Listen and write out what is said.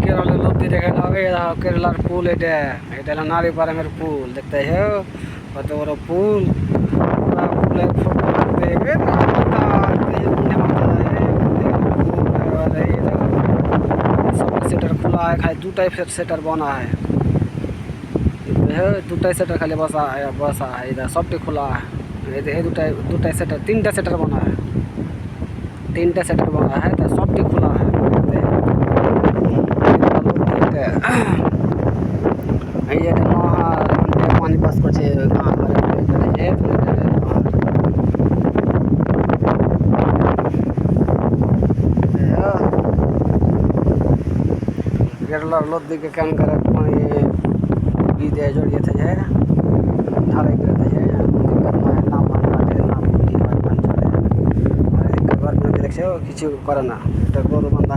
কেরলের নদী দেখে নাও, এই দেখো কেরালার পুল, এটা এটা হলো নারীপাড়ামের পুল, দেখতে হো কত বড় পুল। পুরা পুলের ফটো দেখবে सेटर खुला है, खाली 2 टाइप सेटर बना है, दो टाइप सेटर खाली बसा है इधर, सबटी खुला है। ये दो टाइप सेटर 3टा सेटर बना है, 3टा सेटर बना है तो सबटी खुला है। ये पानी पास करছে केरलार नदीके केन करे पानी इ दे जड़िए थे ढाলাই করে থাকে দিক্কত হয় না, মান কাটে না, পানি হয় পানি চলে। আর এই গরম নদী দেখছো কিছু করে না, এটা গরু বান্ধা